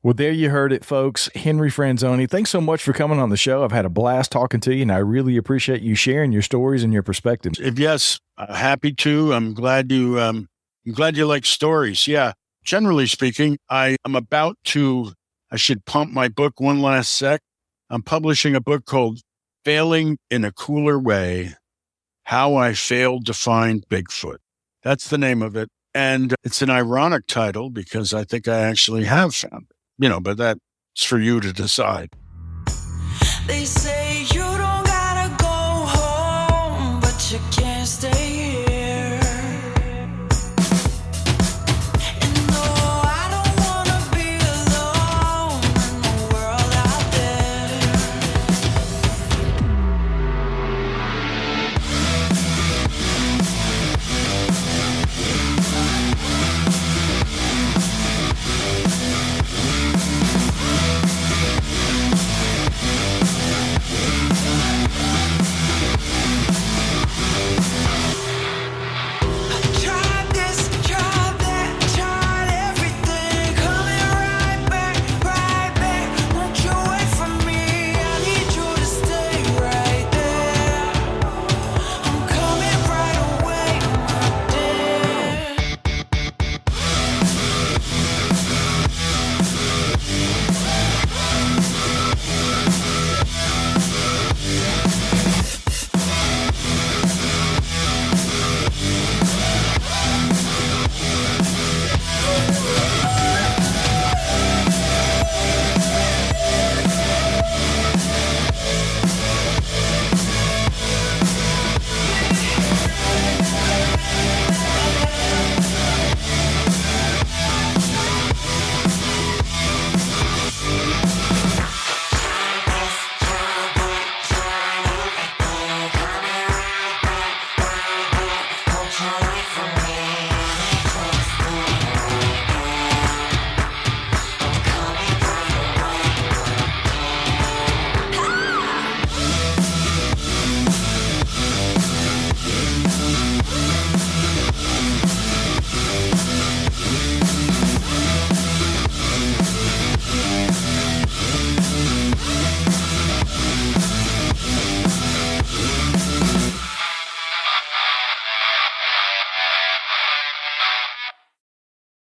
Well, there you heard it, folks. Henry Franzoni, thanks so much for coming on the show. I've had a blast talking to you, and I really appreciate you sharing your stories and your perspectives. Yes, happy to. I'm glad you like stories. Yeah, generally speaking, I should pump my book one last sec. I'm publishing a book called Failing in a Cooler Way, How I Failed to Find Bigfoot. That's the name of it. And it's an ironic title because I think I actually have found it. But that's for you to decide. They say